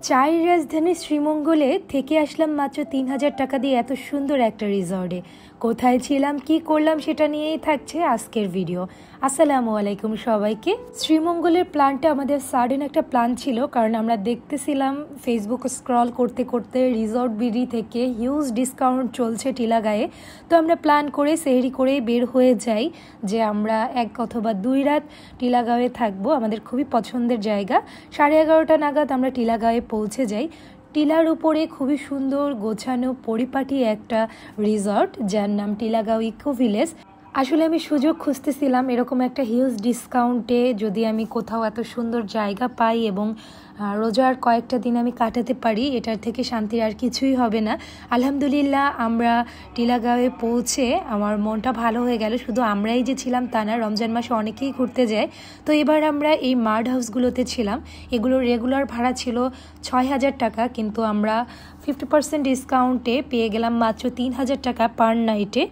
চায়ের রাজধানী শ্রীমঙ্গলে থেকে আসলাম মাত্র ৩,০০০ টাকা দিয়ে এত সুন্দর একটা রিসর্টে। কোথায় ছিলাম, কি করলাম সেটা নিয়েই থাকছে আজকের ভিডিও। আসসালামু আলাইকুম সবাইকে। শ্রীমঙ্গলের প্ল্যানটা আমাদের সাডেন একটা প্ল্যান ছিল, কারণ আমরা দেখতেছিলাম ফেসবুক স্ক্রল করতে করতে রিসর্ট বিডি থেকে হিউজ ডিসকাউন্ট চলছে টিলাগাঁয়ে। তো আমরা প্ল্যান করে সেহরি করে বের হয়ে যাই যে আমরা ১ অথবা ২ রাত টিলাগাঁয়ে থাকবো। আমাদের খুবই পছন্দের জায়গা। 11:30 নাগাদ আমরা টিলাগাঁয়ে পৌঁছে যাই। টিলার উপরে খুবই সুন্দর গোছানো পরিপাটি একটা রিসর্ট, যার নাম টিলাগাঁও ইকো ভিলেজ। আসলে আমি সুযোগ খুঁজতেছিলাম এরকম একটা হিউজ ডিসকাউন্টে যদি আমি কোথাও এত সুন্দর জায়গা পাই এবং রোজার কয়েকটা দিন আমি কাটাতে পারি, এটার থেকে শান্তির আর কিছুই হবে না। আলহামদুলিল্লাহ আমরা টিলাগাঁয়ে পৌঁছে আমার মনটা ভালো হয়ে গেল। শুধু আমরাই যে ছিলাম তা না, রমজান মাসে অনেকেই ঘুরতে যায়। তো এবার আমরা এই মাড হাউসগুলোতে ছিলাম। এগুলোর রেগুলার ভাড়া ছিল ৬,০০০ টাকা, কিন্তু আমরা 50% ডিসকাউন্টে পেয়ে গেলাম মাত্র ৩,০০০ টাকা পার নাইটে।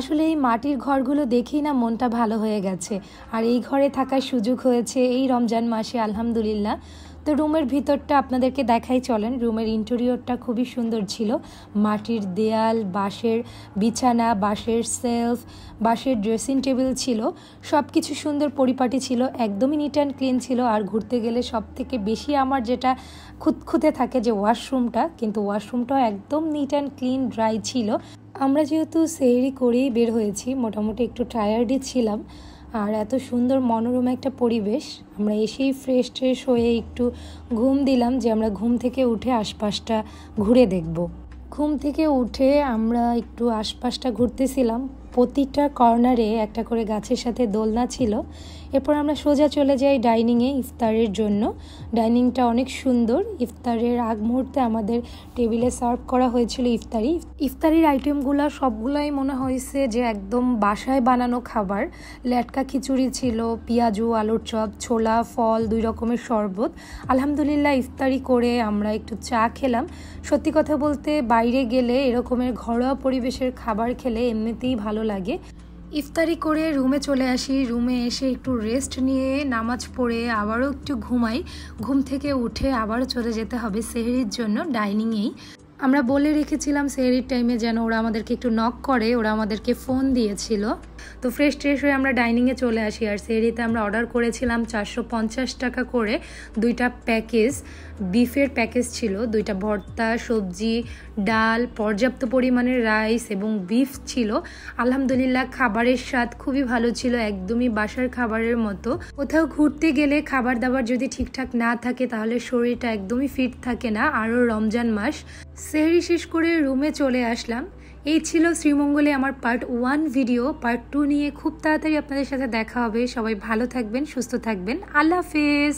আসলে এই মাটির ঘরগুলো দেখেই না মনটা ভালো হয়ে গেছে। আর এই ঘরে থাকার সুযোগ হয়েছে এই রমজান মাসে, আলহামদুলিল্লাহ। তো রুমের ভিতরটা আপনাদেরকে দেখাই চলেন। রুমের ইন্টেরিয়রটা খুবই সুন্দর ছিল। মাটির দেয়াল, বাঁশের বিছানা, বাঁশের সেলফ, বাঁশের ড্রেসিং টেবিল ছিল। সব কিছু সুন্দর পরিপাটি ছিল, একদমই নিট অ্যান্ড ক্লিন ছিল। আর ঘুরতে গেলে সব থেকে বেশি আমার যেটা খুঁতখুঁতে থাকে যে ওয়াশরুমটা, কিন্তু ওয়াশরুমটাও একদম নিট অ্যান্ড ক্লিন, ড্রাই ছিল। আমরা যেহেতু সেহরি করেই বের হয়েছি, মোটামুটি একটু টায়ার্ডই ছিলাম। আর এত সুন্দর মনোরম একটা পরিবেশ, আমরা এসেই ফ্রেশ ট্রেশ হয়ে একটু ঘুম দিলাম যে আমরা ঘুম থেকে উঠে আশপাশটা ঘুরে দেখব। ঘুম থেকে উঠে আমরা একটু আশপাশটা ঘুরতেছিলাম। প্রতিটা কর্নারে একটা করে গাছের সাথে দোলনা ছিল। এরপর আমরা সোজা চলে যাই ডাইনিংয়ে ইফতারের জন্য। ডাইনিংটা অনেক সুন্দর। ইফতারের আগ মুহূর্তে আমাদের টেবিলে সার্ভ করা হয়েছিল ইফতারির আইটেমগুলো সবগুলোই মনে হয়েছে যে একদম বাসায় বানানো খাবার। লেটকা খিচুড়ি ছিল, পেঁয়াজু, আলুর চপ, ছোলা, ফল, 2 রকমের শরবত। আলহামদুলিল্লাহ ইফতারি করে আমরা একটু চা খেলাম। সত্যি কথা বলতে বাইরে গেলে এরকমের ঘরোয়া পরিবেশের খাবার খেলে এমনিতেই ভালো লাগে। ইফতারি করে রুমে চলে আসি। রুমে এসে একটু রেস্ট নিয়ে নামাজ পড়ে আবারও একটু ঘুমাই। ঘুম থেকে উঠে আবারও চলে যেতে হবে সেহরির জন্য ডাইনিংয়েই। আমরা বলে রেখেছিলাম সেহরির টাইমে যেন ওরা আমাদেরকে একটু নক করে, ওরা আমাদেরকে ফোন দিয়েছিল। তো ফ্রেশ ট্রেশ হয়ে আমরা ডাইনিংয়ে চলে আসি। আর সেহরিতে আমরা অর্ডার করেছিলাম 450 টাকা করে 2টা প্যাকেজ। বিফের প্যাকেজ ছিল, 2টা ভর্তা, সবজি, ডাল, পর্যাপ্ত পরিমাণের রাইস এবং বিফ ছিল। আলহামদুলিল্লাহ খাবারের স্বাদ খুবই ভালো ছিল, একদমই বাসার খাবারের মতো। কোথাও ঘুরতে গেলে খাবার দাবার যদি ঠিকঠাক না থাকে তাহলে শরীরটা একদমই ফিট থাকে না। আরও রমজান মাস। সেহরি শেষ করে রুমে চলে আসলাম। এই ছিল শ্রীমঙ্গলে আমার পার্ট 1 ভিডিও। পার্ট 2 নিয়ে খুব তাড়াতাড়ি আপনাদের সাথে দেখা হবে। সবাই ভালো থাকবেন, সুস্থ থাকবেন। আল্লাহ হাফেজ।